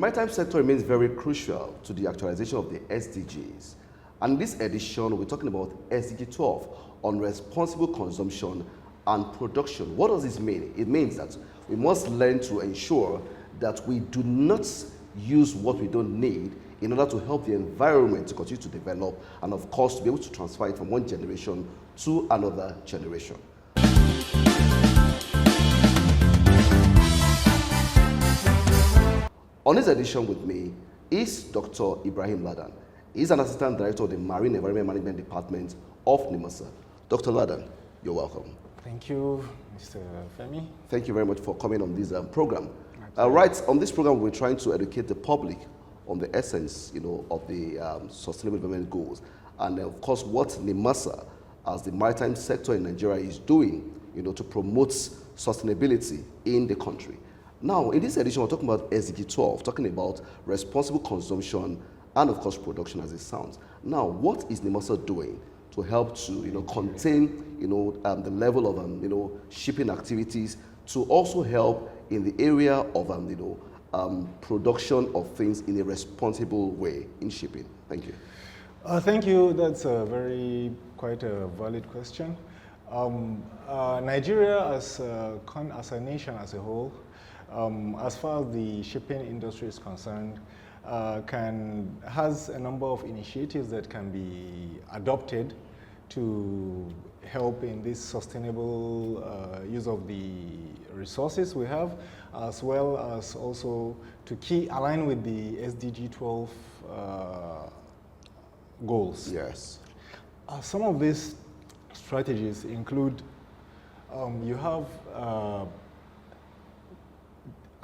maritime sector remains very crucial to the actualization of the SDGs. And in this edition, we're talking about SDG 12 on responsible consumption and production. What does this mean? It means that we must learn to ensure that we do not use what we don't need in order to help the environment to continue to develop and, of course, to be able to transfer it from one generation to another generation. On this edition with me is Dr. Ibrahim Ladan. He's an Assistant Director of the Marine Environment Management Department of NIMASA. Dr. Ladan, you're welcome. Thank you, Mr. Femi. Thank you very much for coming on this program. Right, on this program, we're trying to educate the public on the essence, of the Sustainable Development Goals, and of course, what NIMASA, as the maritime sector in Nigeria, is doing, to promote sustainability in the country. Now, in this edition, we're talking about SDG 12, talking about responsible consumption and, of course, production as it sounds. Now, what is NIMASA doing to help to, contain, the level of, shipping activities, to also help in the area of, production of things in a responsible way in shipping? Thank you. Thank you. That's quite a valid question. Nigeria, as a nation as a whole, as far as the shipping industry is concerned, has a number of initiatives that can be adopted to help in this sustainable use of the resources we have, as well as also to align with the SDG 12 goals. Yes. Some of these strategies include you have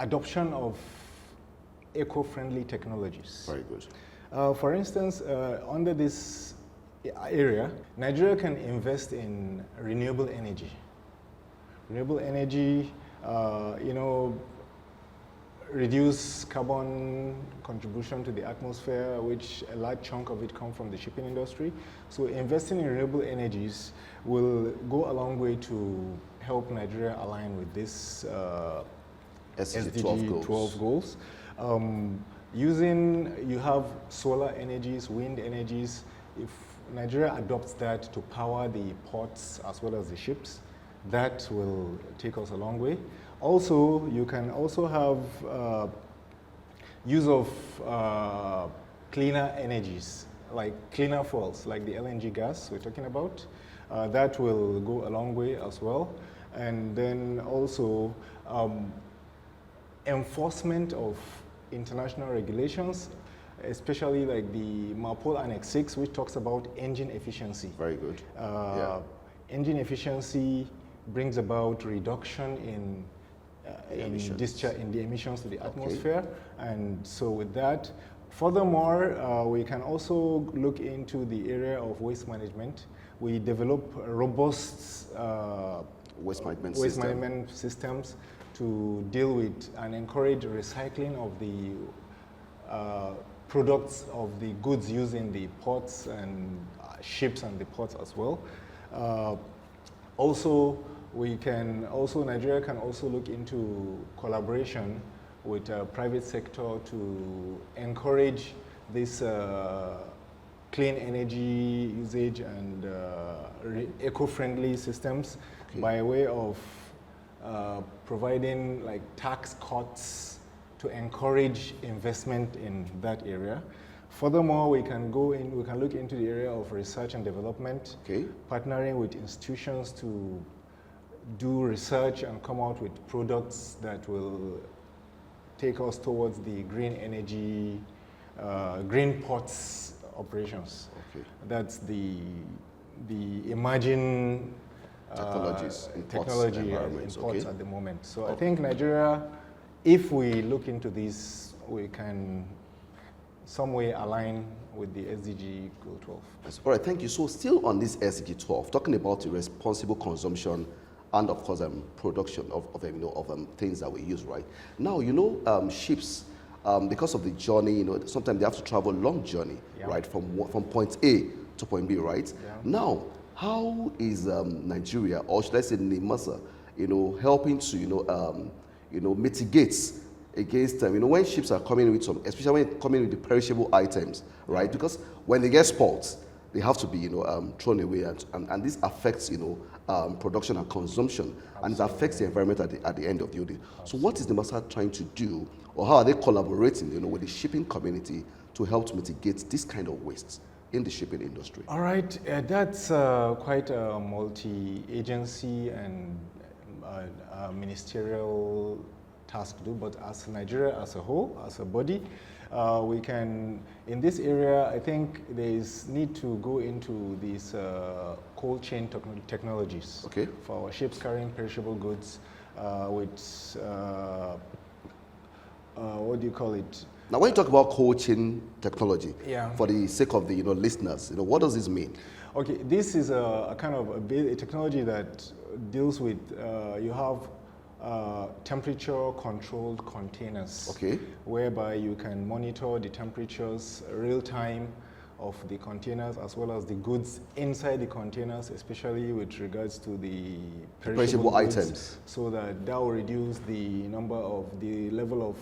adoption of eco-friendly technologies. Very good. For instance, under this area, Nigeria can invest in renewable energy. Renewable energy, reduce carbon contribution to the atmosphere, which a large chunk of it comes from the shipping industry. So investing in renewable energies will go a long way to help Nigeria align with this SDG 12 goals. You have solar energies, wind energies. If Nigeria adopts that to power the ports as well as the ships, that will take us a long way. Also, you can also have use of cleaner energies, like cleaner fuels, like the LNG gas we're talking about. That will go a long way as well. And then also enforcement of international regulations, especially like the MAPOL Annex 6, which talks about engine efficiency. Very good. Engine efficiency brings about reduction in the emissions to the atmosphere. And so with that, furthermore, we can also look into the area of waste management. We develop robust waste management systems to deal with and encourage recycling of the products of the goods used in the ports and ships and the ports as well. Nigeria can also look into collaboration with private sector to encourage this clean energy usage and eco-friendly systems by way of providing like tax cuts to encourage investment in that area. Furthermore, we can look into the area of research and development, partnering with institutions to do research and come out with products that will take us towards the green energy, green ports operations. That's the emerging technologies in technology in ports at the moment. So I think Nigeria, if we look into this, we can some way align with the SDG Goal 12. All right, thank you. So still on this SDG 12, talking about the responsible consumption and of course production of things that we use, right? Now, ships, because of the journey, sometimes they have to travel long journey, right, from point A to point B, right? Yeah. Now, how is Nigeria, or should I say NIMASA, helping to, mitigate against, when ships are coming with some, especially when it's coming with the perishable items, right? Because when they get spoiled, they have to be, thrown away, and this affects, production and consumption, and it affects the environment at the end of the day. So what is NIMASA trying to do, or how are they collaborating, with the shipping community to help to mitigate this kind of waste in the shipping industry? All right, that's quite a multi-agency and ministerial task to do, but as Nigeria as a whole, as a body, we can, in this area, I think there is need to go into these cold chain technologies for our ships carrying perishable goods with, what do you call it? Now, when you talk about cold chain technology, yeah, for the sake of the listeners, what does this mean? Okay, this is a kind of a technology that deals with, you have temperature-controlled containers, whereby you can monitor the temperatures real time of the containers as well as the goods inside the containers, especially with regards to the perishable items, so that will reduce the level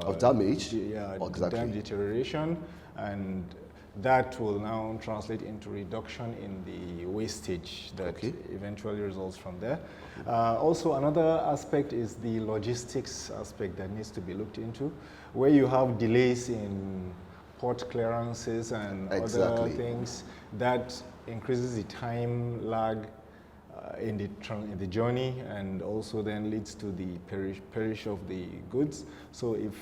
of damage, damage, deterioration, and that will now translate into reduction in the wastage that eventually results from there. Also, another aspect is the logistics aspect that needs to be looked into, where you have delays in port clearances and other things. That increases the time lag in the journey, and also then leads to the perish of the goods. So if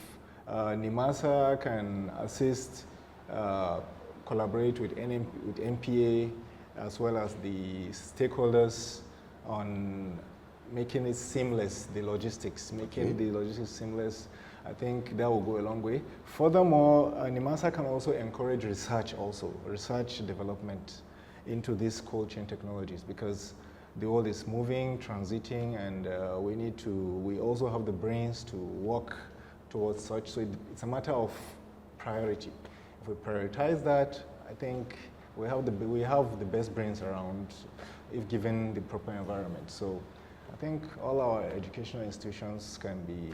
NIMASA can assist, collaborate with MPA as well as the stakeholders on making it seamless, the logistics seamless, I think that will go a long way. Furthermore, NIMASA can also encourage research development into these cold chain technologies, because the world is moving, transiting, and we also have the brains to work towards such. So it's a matter of priority. If we prioritize that, I think we have the best brains around, if given the proper environment. So I think all our educational institutions can be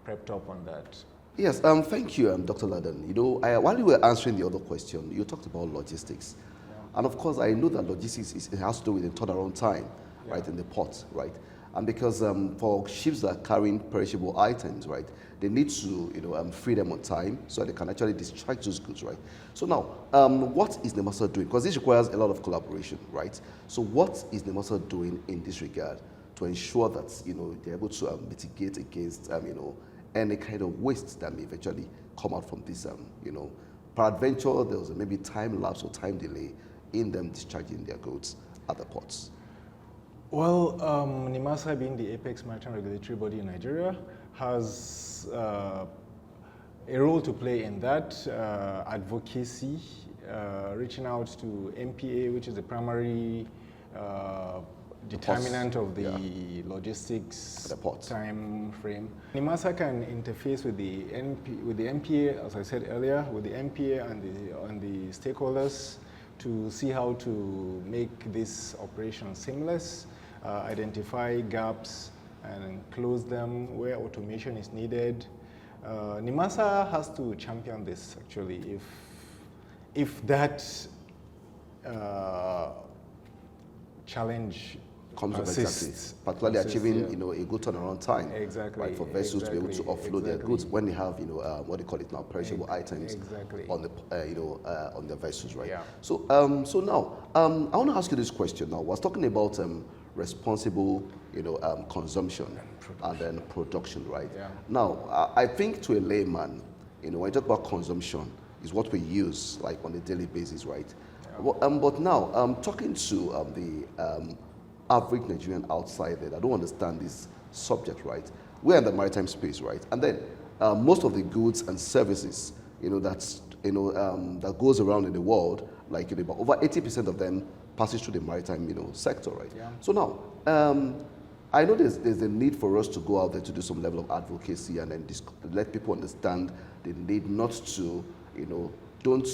prepped up on that. Yes, thank you, Dr. Ladan. While you were answering the other question, you talked about logistics. And of course, I know that logistics it has to do with the turnaround time, right, in the port, right? And because for ships that are carrying perishable items, right, they need to, free them on time so they can actually discharge those goods, right? So now, what is NIMASA doing? Because this requires a lot of collaboration, right? So what is NIMASA doing in this regard to ensure that, they're able to mitigate against, any kind of waste that may eventually come out from this, peradventure, there was maybe time lapse or time delay in them discharging their goods at the ports? Well, NIMASA, being the apex maritime regulatory body in Nigeria, has a role to play in that, advocacy, reaching out to MPA, which is the primary determinant of the logistics time frame. NIMASA can interface with the MPA, as I said earlier, with the MPA and the stakeholders to see how to make this operation seamless, identify gaps and close them where automation is needed. NIMASA has to champion this, actually. If that challenge persists, particularly achieving a good turnaround time, right, for vessels to be able to offload their goods when they have what they call it now, perishable items on the on the vessels, right? So so now I want to ask you this question. Now, we're talking about responsible consumption and then production, right? Now I think to a layman, when you talk about consumption, is what we use like on a daily basis, right? But now talking to the average Nigerian outsider that don't understand this subject, right? We're in the maritime space, right? And then most of the goods and services, that goes around in the world, like about over 80% of them passes through the maritime, sector, right? So now, I know there's a need for us to go out there to do some level of advocacy and then let people understand the need not to, don't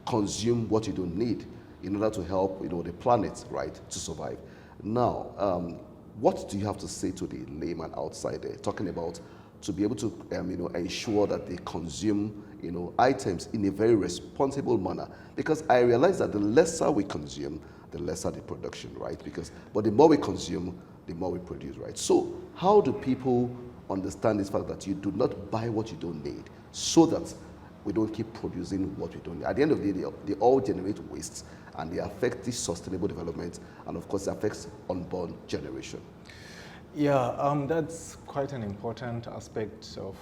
consume what you don't need in order to help, the planet, right, to survive. Now, what do you have to say to the layman outside there, talking about to be able to ensure that they consume items in a very responsible manner. Because I realize that the lesser we consume, the lesser the production, right? But the more we consume, the more we produce, right? So how do people understand this fact that you do not buy what you don't need so that we don't keep producing what we don't need? At the end of the day, they all generate waste, and they affect this sustainable development, and of course it affects unborn generation. Yeah, that's quite an important aspect of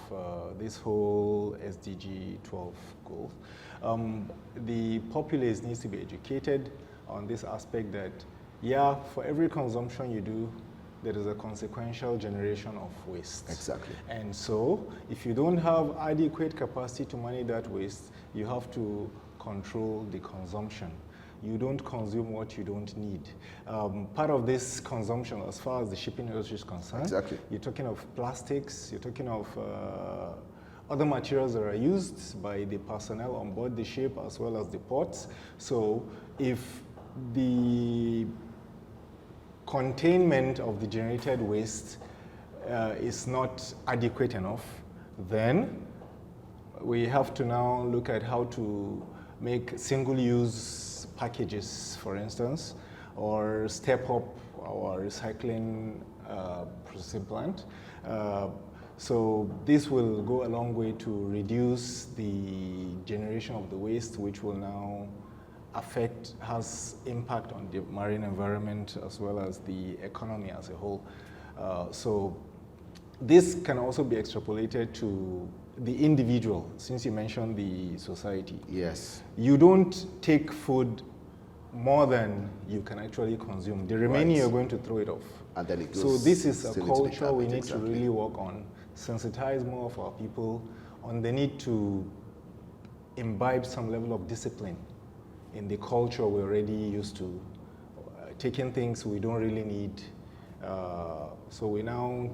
this whole SDG 12 goal. The populace needs to be educated on this aspect that, yeah, for every consumption you do, there is a consequential generation of waste. Exactly. And so, if you don't have adequate capacity to manage that waste, you have to control the consumption. You don't consume what you don't need. Part of this consumption, as far as the shipping industry is concerned, exactly. You're talking of plastics, you're talking of other materials that are used by the personnel on board the ship as well as the ports. So if the containment of the generated waste is not adequate enough, then we have to now look at how to make single-use packages, for instance, or step up our recycling processing plant. So this will go a long way to reduce the generation of the waste, which will now has impact on the marine environment as well as the economy as a whole. So this can also be extrapolated to the individual, since you mentioned the society. Yes. You don't take food more than you can actually consume. The remaining, you're going to throw it off. And then it goes. So this is a culture we need exactly. to really work on, sensitize more of our people on the need to imbibe some level of discipline in the culture we're already used to, taking things we don't really need. So we now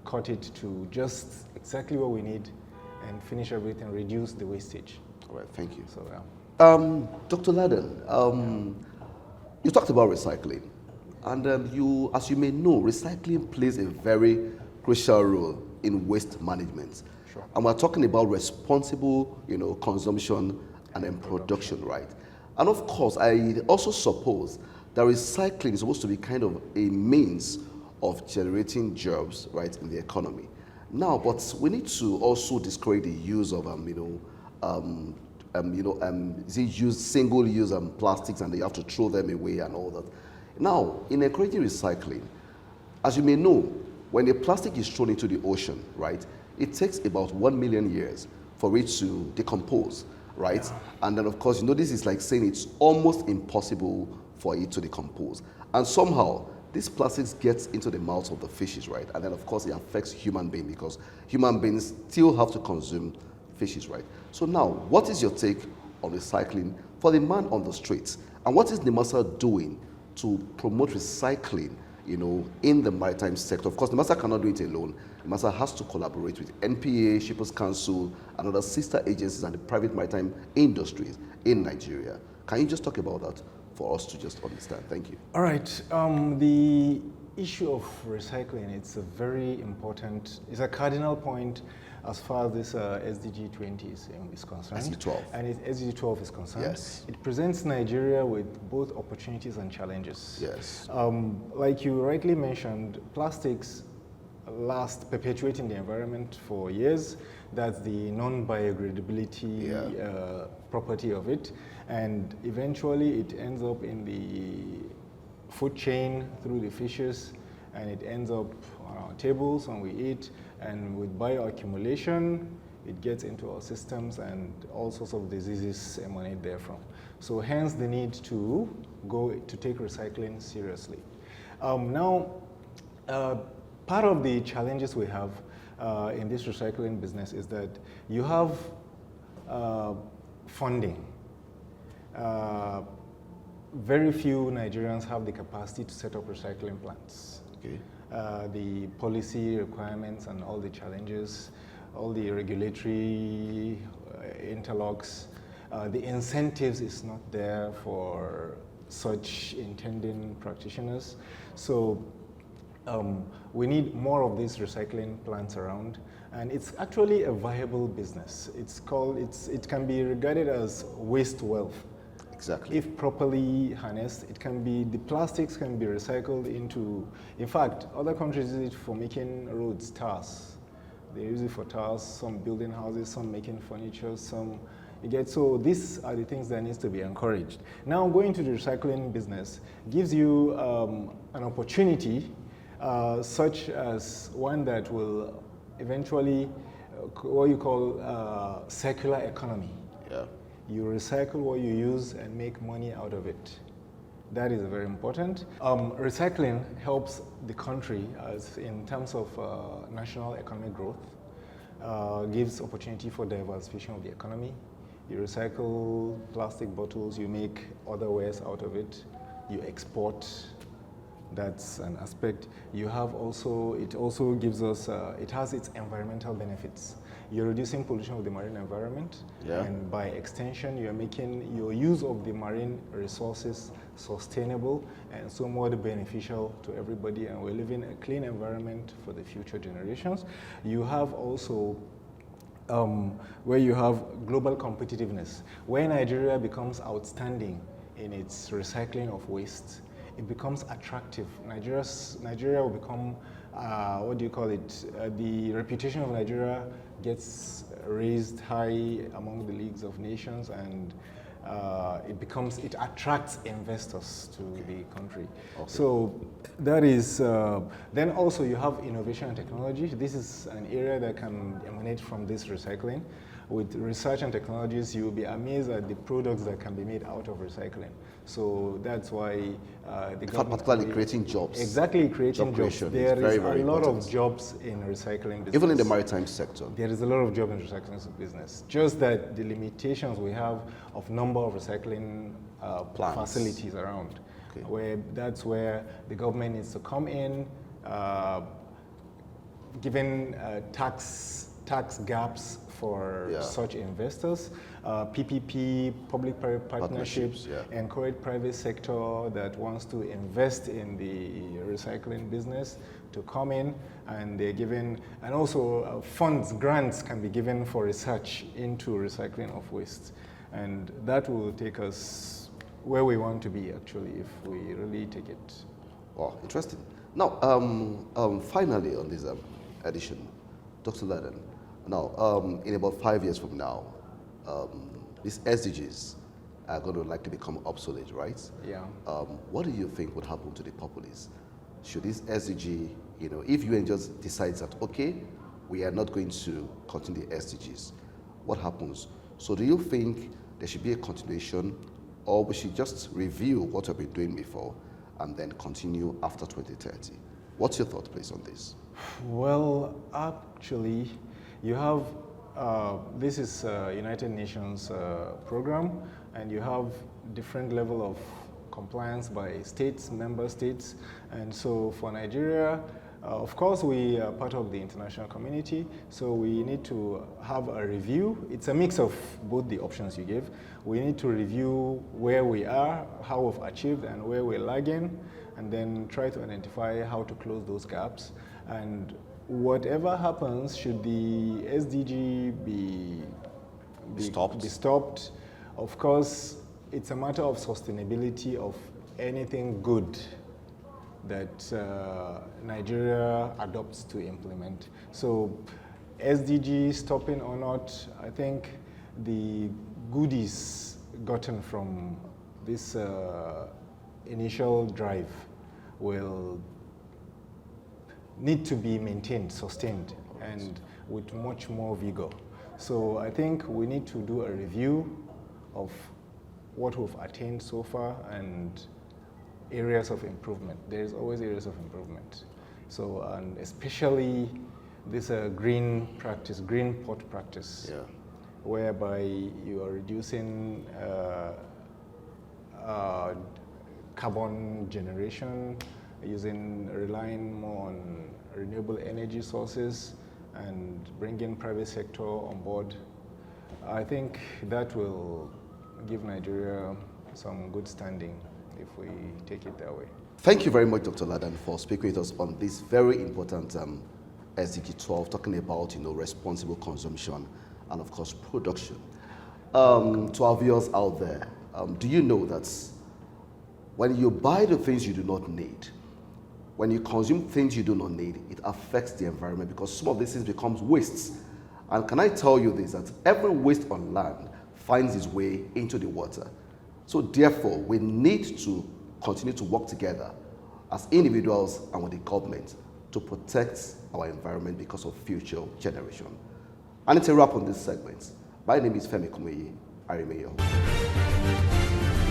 cut it to just exactly what we need and finish everything, reduce the wastage. All right, thank you. So, Dr. Ladan, you talked about recycling. And as you may know, recycling plays a very crucial role in waste management. Sure. And we're talking about responsible, consumption and then production, right? And of course, I also suppose that recycling is supposed to be kind of a means of generating jobs, right, in the economy. Now, but we need to also discourage the use of, single-use plastics, and they have to throw them away and all that. Now, in encouraging recycling, as you may know, when a plastic is thrown into the ocean, right, it takes about 1 million years for it to decompose, right? Yeah. And then, of course, this is like saying it's almost impossible for it to decompose. And somehow, this plastics gets into the mouths of the fishes, right? And then, of course, it affects human beings because human beings still have to consume fishes, right? So now, what is your take on recycling for the man on the streets? And what is NIMASA doing to promote recycling, in the maritime sector? Of course, NIMASA cannot do it alone. NIMASA has to collaborate with NPA, Shippers Council, and other sister agencies and the private maritime industries in Nigeria. Can you just talk about that for us to just understand? Thank you. All right. The issue of recycling, it's a very important, it's a cardinal point as far as this SDG 20 is concerned. SDG 12. And SDG 12 is concerned. Yes. It presents Nigeria with both opportunities and challenges. Yes. Like you rightly mentioned, plastics perpetuate in the environment for years. That's the non-biodegradability property of it. And eventually it ends up in the food chain through the fishes, and it ends up on our tables when we eat. And with bioaccumulation, it gets into our systems and all sorts of diseases emanate therefrom. So hence the need to take recycling seriously. Part of the challenges we have in this recycling business is that you have funding. Very few Nigerians have the capacity to set up recycling plants. Okay. The policy requirements and all the challenges, all the regulatory interlocks, the incentives is not there for such intending practitioners. So We need more of these recycling plants around, and it's actually a viable business. It can be regarded as waste wealth. Exactly. If properly harnessed, the plastics can be recycled into, in fact, other countries use it for making roads, tars. They use it for tars, some building houses, some making furniture, some, so these are the things that needs to be encouraged. Now going to the recycling business gives you an opportunity such as one that will eventually, what you call circular economy. Yeah. You recycle what you use and make money out of it. That is very important. Recycling helps the country in terms of national economic growth, gives opportunity for diversification of the economy. You recycle plastic bottles, you make other wares out of it, you export. That's an aspect. You have also, it also gives us, it has its environmental benefits. You're reducing pollution of the marine environment, and by extension, you're making your use of the marine resources sustainable and somewhat beneficial to everybody, and we're living a clean environment for the future generations. You have also where you have global competitiveness. Where Nigeria becomes outstanding in its recycling of waste, it becomes attractive. Nigeria will become, what do you call it? The reputation of Nigeria gets raised high among the leagues of nations, and it attracts investors to the country. Okay. So that is, then also you have innovation and technology. This is an area that can emanate from this recycling. With research and technologies, you will be amazed at the products that can be made out of recycling. So that's why the government... Particularly creating jobs. Exactly, creating jobs. There is a lot of jobs in recycling business. Even in the maritime sector. There is a lot of jobs in recycling business. Just that the limitations we have of number of recycling facilities around. Okay. That's where the government needs to come in, giving tax gaps for such investors, PPP, public-private partnerships, encourage private sector that wants to invest in the recycling business to come in, and they're given, and also grants can be given for research into recycling of waste. And that will take us where we want to be, actually, if we really take it. Wow, interesting. Now, finally on this edition, Dr. Ladan, now, in about 5 years from now, these SDGs are going to likely become obsolete, right? Yeah. What do you think would happen to the populace? Should this SDG, if UN just decides that, okay, we are not going to continue the SDGs, what happens? So do you think there should be a continuation, or we should just review what we've been doing before and then continue after 2030? What's your thought, please, on this? Well, actually, you have, this is a United Nations program, and you have different level of compliance by states, member states. And so for Nigeria, of course, we are part of the international community, so we need to have a review. It's a mix of both the options you give. We need to review where we are, how we've achieved, and where we're lagging, and then try to identify how to close those gaps. And whatever happens, should the SDG be stopped, of course, it's a matter of sustainability of anything good that Nigeria adopts to implement. So SDG stopping or not, I think the goodies gotten from this initial drive will need to be maintained, sustained, and with much more vigor. So I think we need to do a review of what we've attained so far and areas of improvement. There's always areas of improvement. So, and especially this green practice, green port practice, whereby you are reducing carbon generation, relying more on renewable energy sources and bringing private sector on board. I think that will give Nigeria some good standing if we take it that way. Thank you very much, Dr. Ladan, for speaking with us on this very important SDG 12, talking about responsible consumption and of course production. To our viewers out there, do you know that when you buy the things you do not need, when you consume things you do not need, it affects the environment because some of these things becomes wastes. And can I tell you this, that every waste on land finds its way into the water. So therefore, we need to continue to work together as individuals and with the government to protect our environment because of future generation. And it's a wrap on this segment. My name is Femi Kumuyi. I remain your host.